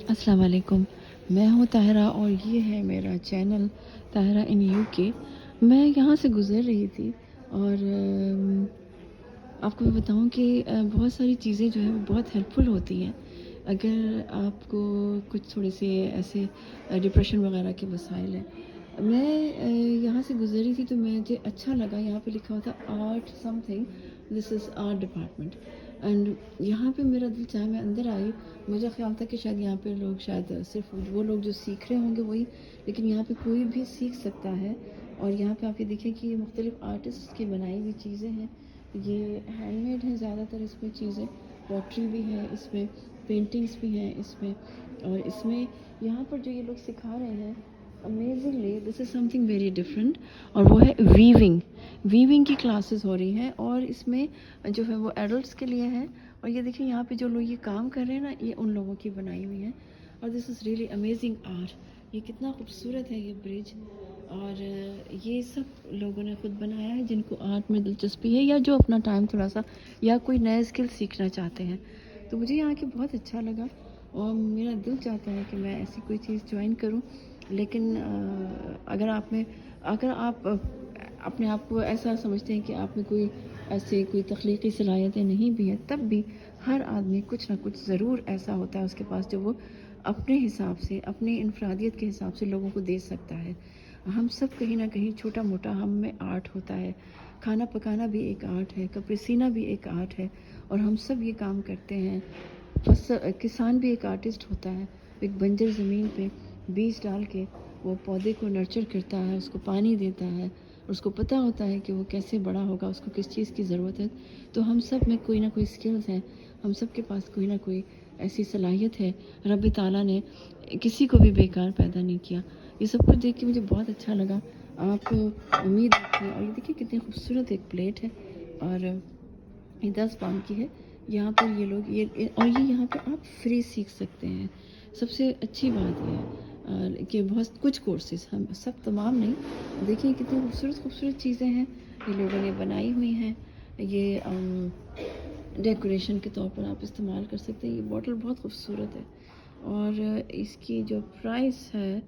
अस्सलाम वालेकुम। मैं हूँ ताहिरा और ये है मेरा चैनल ताहिरा इन यूके। मैं यहाँ से गुज़र रही थी और आपको मैं बताऊँ कि बहुत सारी चीज़ें जो हैं वो बहुत हेल्पफुल होती हैं। अगर आपको कुछ थोड़े से ऐसे डिप्रेशन वग़ैरह के मसाइल हैं। मैं यहाँ से गुज़री थी तो मुझे अच्छा लगा, यहाँ पे लिखा हुआ था art something, this is art department and यहाँ पे मेरा दिल चाहा, मैं अंदर आई। मुझे ख़्याल था कि शायद यहाँ पे लोग शायद सिर्फ वो लोग जो सीख रहे होंगे वही, लेकिन यहाँ पे कोई भी सीख सकता है। और यहाँ पे आप ये देखिए कि ये मुख्तलिफ़ आर्टिस्ट की बनाई हुई चीज़ें हैं, ये हैंडमेड हैं ज़्यादातर इसमें चीज़ें, पॉटरी भी है इसमें, पेंटिंग्स भी हैं इसमें। और इसमें यहाँ पर जो ये लोग सिखा रहे हैं amazingly, this is something very different, और वो है वीविंग की क्लासेस हो रही हैं और इसमें जो है वो एडल्ट्स के लिए है। और ये देखिए यहाँ पे जो लोग ये काम कर रहे हैं ना, ये उन लोगों की बनाई हुई हैं और this is really amazing art. ये कितना खूबसूरत है ये ब्रिज, और ये सब लोगों ने ख़ुद बनाया है जिनको आर्ट में दिलचस्पी है या जो अपना टाइम थोड़ा सा या कोई नया स्किल सीखना चाहते हैं। तो मुझे यहाँ के बहुत अच्छा लगा और मेरा दिल चाहता है कि मैं ऐसी कोई चीज़ ज्वाइन करूँ। लेकिन अगर आप अपने आप को ऐसा समझते हैं कि आप में कोई ऐसे कोई तख्लीकी सलाहियतें नहीं भी हैं, तब भी हर आदमी कुछ ना कुछ ज़रूर ऐसा होता है उसके पास जो वो अपने हिसाब से, अपनी इनफरादियत के हिसाब से लोगों को दे सकता है। हम सब कहीं ना कहीं छोटा मोटा हम में आर्ट होता है। खाना पकाना भी एक आर्ट है, कपड़े सीना भी एक आर्ट है, और हम सब ये काम करते हैं। किसान भी एक आर्टिस्ट होता है, एक बंजर ज़मीन पे बीज डाल के वो पौधे को नर्चर करता है, उसको पानी देता है, और उसको पता होता है कि वो कैसे बड़ा होगा, उसको किस चीज़ की ज़रूरत है। तो हम सब में कोई ना कोई स्किल्स हैं, हम सब के पास कोई ना कोई ऐसी सलाहियत है। रब ताला ने किसी को भी बेकार पैदा नहीं किया। ये सब कुछ देख के मुझे बहुत अच्छा लगा। आप उम्मीद रखें। और ये देखिए कितनी खूबसूरत एक प्लेट है और ये 10 पाउंड की है। यहाँ पर ये लोग ये यहाँ पे आप फ्री सीख सकते हैं। सबसे अच्छी बात ये है कि बहुत कुछ कोर्सेज, हम सब तमाम नहीं, देखिए कितनी खूबसूरत खूबसूरत चीज़ें हैं ये लोगों ने बनाई हुई हैं। ये डेकोरेशन के तौर पर आप इस्तेमाल कर सकते हैं। ये बॉटल बहुत खूबसूरत है और इसकी जो प्राइस है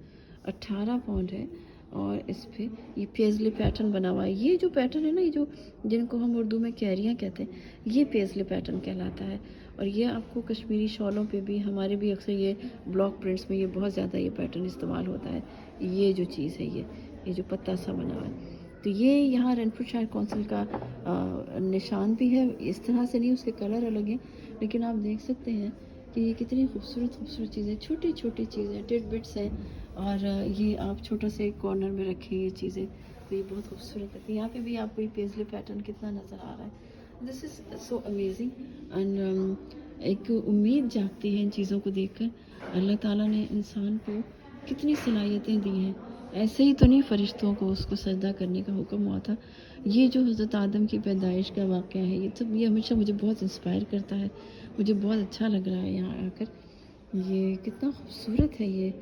18 पाउंड है। और इस पे ये पेज़ली पैटर्न बना हुआ है। ये जो पैटर्न है ना, ये जो जिनको हम उर्दू में कैरियाँ कहते हैं, ये पेज़ली पैटर्न कहलाता है। और ये आपको कश्मीरी शॉलों पे भी, हमारे भी अक्सर ये ब्लॉक प्रिंट्स में ये बहुत ज़्यादा ये पैटर्न इस्तेमाल होता है। ये जो चीज़ है ये जो पत्ता सा बना हुआ है, तो ये यहाँ रेनफोर्डशायर काउंसिल का निशान भी है। इस तरह से नहीं, उसके कलर अलग हैं, लेकिन आप देख सकते हैं कि ये कितनी खूबसूरत खूबसूरत चीज़ें, छोटी छोटी चीज़ें, टिडबिट्स हैं। और ये आप छोटा से एक कॉर्नर में रखें ये चीज़ें, तो ये बहुत खूबसूरत लगती है। यहाँ पे भी आपको ये पेज़ली पैटर्न कितना नज़र आ रहा है। This is so amazing and एक उम्मीद जागती है इन चीज़ों को देखकर। अल्लाह ताला ने इंसान को कितनी सलाहियतें दी हैं। ऐसे ही तो नहीं फरिश्तों को उसको सजदा करने का हुक्म हुआ था। ये जो हज़रत आदम की पैदाइश का वाक़या है, ये हमेशा मुझे बहुत इंस्पायर करता है। मुझे बहुत अच्छा लग रहा है यहाँ आकर। ये कितना खूबसूरत है। ये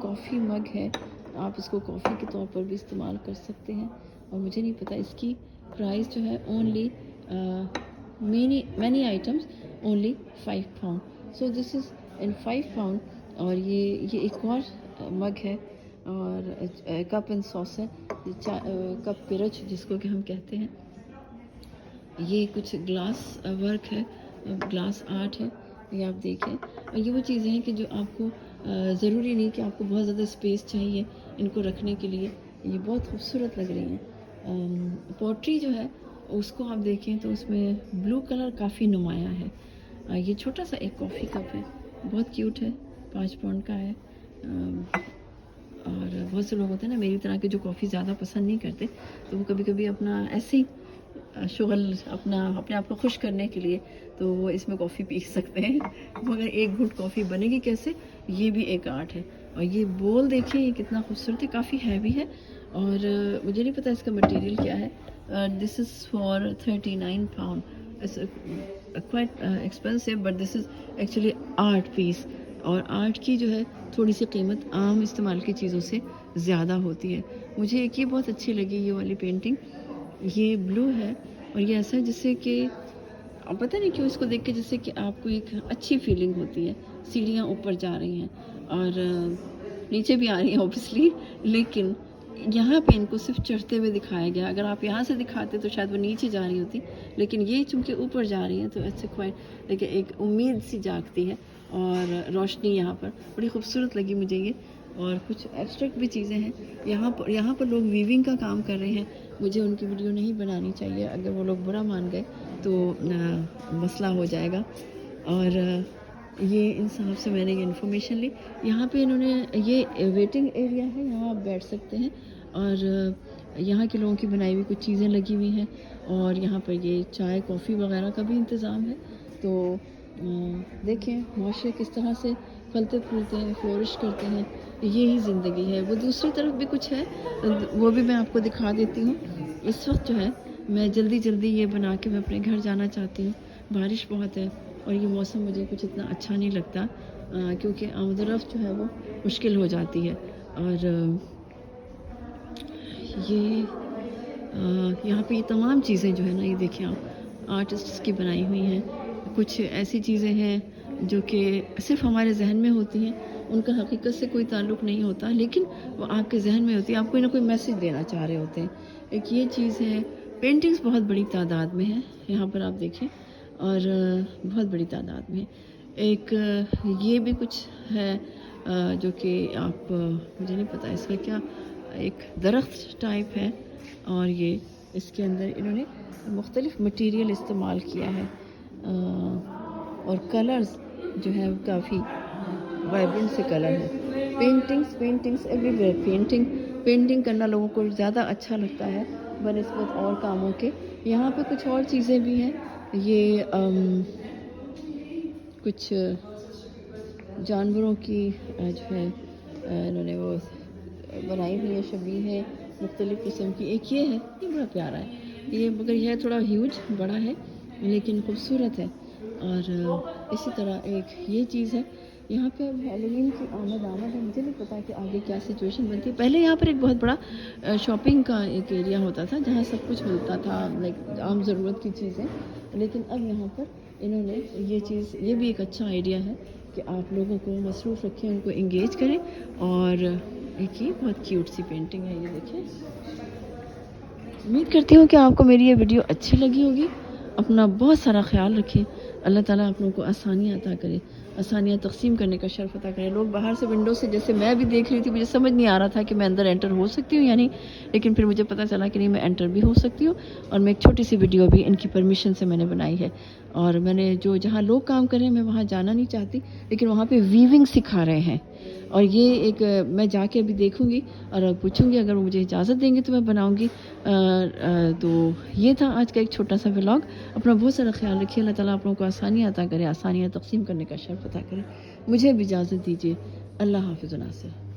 कॉफ़ी मग है, आप इसको कॉफ़ी के तौर पर भी इस्तेमाल कर सकते हैं। और मुझे नहीं पता, इसकी प्राइस जो है only many items only 5 pound. So this is in 5 pound. और ये एक और मग है और कप एंड सॉस है, कप पिरच जिसको कि हम कहते हैं। ये कुछ ग्लास वर्क है, ग्लास आर्ट है, ये आप देखें। और ये वो चीज़ें हैं कि जो आपको ज़रूरी नहीं कि आपको बहुत ज़्यादा स्पेस चाहिए इनको रखने के लिए। ये बहुत खूबसूरत लग रही हैं। पोट्री जो है उसको आप देखें तो उसमें ब्लू कलर काफ़ी नुमाया है। ये छोटा सा एक कॉफ़ी कप है, बहुत क्यूट है, 5 पाउंड का है। और बहुत से लोग होते हैं ना मेरी तरह के जो कॉफ़ी ज़्यादा पसंद नहीं करते, तो वो कभी कभी अपना ऐसे ही शुगल अपने आप को खुश करने के लिए तो वो इसमें कॉफ़ी पी सकते हैं। मगर एक घुट कॉफ़ी बनेगी कैसे, ये भी एक आर्ट है। और ये बोल देखिए ये कितना खूबसूरत है, काफ़ी हैवी है और मुझे नहीं पता इसका मटेरियल क्या है। This is for 39 pound. It's quite expensive but this is actually art piece. और आर्ट की जो है थोड़ी सी कीमत आम इस्तेमाल की चीज़ों से ज़्यादा होती है। मुझे एक ये बहुत अच्छी लगी ये वाली पेंटिंग। ये ब्लू है और ये ऐसा है जिससे कि पता नहीं क्यों इसको देख के जैसे कि आपको एक अच्छी फीलिंग होती है। سیڑھیاں اوپر جا رہی ہیں اور نیچے بھی آ رہی ہیں اوبیسلی، لیکن یہاں پہ ان کو صرف چڑھتے ہوئے دکھایا گیا. اگر آپ یہاں سے دکھاتے تو شاید وہ نیچے جا رہی ہوتی، لیکن یہ چونکہ اوپر جا رہی ہیں تو ایسے لیکن ایک امید سی جاگتی ہے. اور روشنی یہاں پر بڑی خوبصورت لگی مجھے یہ. اور کچھ ایبسٹریکٹ بھی چیزیں ہیں یہاں پر لوگ ویونگ کا کام کر رہے ہیں. مجھے ان کی ویڈیو نہیں بنانی چاہیے، اگر وہ لوگ برا مان گئے تو مسئلہ ہو جائے گا. اور یہ ان صاحب سے میں نے یہ انفارمیشن لی. یہاں پہ انہوں نے یہ ویٹنگ ایریا ہے، یہاں آپ بیٹھ سکتے ہیں اور یہاں کے لوگوں کی بنائی ہوئی کچھ چیزیں لگی ہوئی ہیں. اور یہاں پر یہ چائے کافی وغیرہ کا بھی انتظام ہے. تو دیکھیں معاشرے کس طرح سے پھلتے پھولتے ہیں، فلورش کرتے ہیں. یہی زندگی ہے. وہ دوسری طرف بھی کچھ ہے، وہ بھی میں آپ کو دکھا دیتی ہوں. اس وقت جو ہے میں جلدی یہ بنا کے میں اپنے گھر جانا چاہتی ہوں. بارش بہت ہے اور یہ موسم مجھے کچھ اتنا اچھا نہیں لگتا، کیونکہ آمد و رفت جو ہے وہ مشکل ہو جاتی ہے. اور یہ یہاں پہ یہ تمام چیزیں جو ہے نا، یہ دیکھیں آپ آرٹسٹس کی بنائی ہوئی ہیں. کچھ ایسی چیزیں ہیں جو کہ صرف ہمارے ذہن میں ہوتی ہیں، ان کا حقیقت سے کوئی تعلق نہیں ہوتا، لیکن وہ آپ کے ذہن میں ہوتی ہے، آپ کوئی نہ کوئی میسج دینا چاہ رہے ہوتے ہیں. ایک یہ چیز ہے. پینٹنگز بہت بڑی تعداد میں ہیں یہاں پر آپ دیکھیں، اور بہت بڑی تعداد میں. ایک یہ بھی کچھ ہے جو کہ آپ مجھے نہیں پتا اس کا کیا، ایک درخت ٹائپ ہے، اور یہ اس کے اندر انہوں نے مختلف مٹیریل استعمال کیا ہے. اور کلرز جو ہے کافی وائبرنٹ سے کلر ہے. Paintings every where. پینٹنگ کرنا لوگوں کو زیادہ اچھا لگتا ہے بنسبت اور کاموں کے. یہاں پہ کچھ اور چیزیں بھی ہیں. یہ کچھ جانوروں کی جو ہے انہوں نے وہ بنائی ہوئی ہے، شبیہ ہے مختلف قسم کی. ایک یہ ہے، یہ بڑا پیارا ہے. یہ مگر یہ تھوڑا ہیوج بڑا ہے لیکن خوبصورت ہے. اور اسی طرح ایک یہ چیز ہے. یہاں پہ ہیلووین کی آمد ہے. مجھے نہیں پتا کہ آگے کیا سچویشن بنتی ہے. پہلے یہاں پر ایک بہت بڑا شاپنگ کا ایک ایریا ہوتا تھا جہاں سب کچھ ملتا تھا، لائک عام ضرورت کی چیزیں. لیکن اب یہاں پر انہوں نے یہ چیز، یہ بھی ایک اچھا آئیڈیا ہے کہ آپ لوگوں کو مصروف رکھیں، ان کو انگیج کریں. اور ایک یہ بہت کیوٹ سی پینٹنگ ہے، یہ دیکھیں. امید کرتی ہوں کہ آپ کو میری یہ ویڈیو اچھی لگی ہوگی. اپنا بہت سارا خیال رکھیں. اللہ تعالیٰ آپ لوگوں کو آسانیاں عطا کرے، آسانیاں تقسیم کرنے کا شرف عطا کرے. لوگ باہر سے ونڈو سے، جیسے میں بھی دیکھ رہی تھی، مجھے سمجھ نہیں آ رہا تھا کہ میں اندر انٹر ہو سکتی ہوں یا نہیں، لیکن پھر مجھے پتہ چلا کہ نہیں، میں انٹر بھی ہو سکتی ہوں. اور میں ایک چھوٹی سی ویڈیو بھی ان کی پرمیشن سے میں نے بنائی ہے. اور میں نے جہاں لوگ کام کر رہے ہیں میں وہاں جانا نہیں چاہتی، لیکن وہاں پہ ویونگ سکھا رہے ہیں. اور یہ ایک میں جا کے ابھی دیکھوں گی اور پوچھوں گی، اگر وہ مجھے اجازت دیں گے تو میں بناؤں گی. تو یہ تھا آج کا ایک چھوٹا سا ولاگ. اپنا بہت سارا خیال رکھیے. اللہ تعالیٰ آپ لوگوں کو آسانیاں عطا کرے، آسانیاں تقسیم کرنے کا شرف عطا کرے. مجھے بھی اجازت دیجیے. اللہ حافظ و ناصر.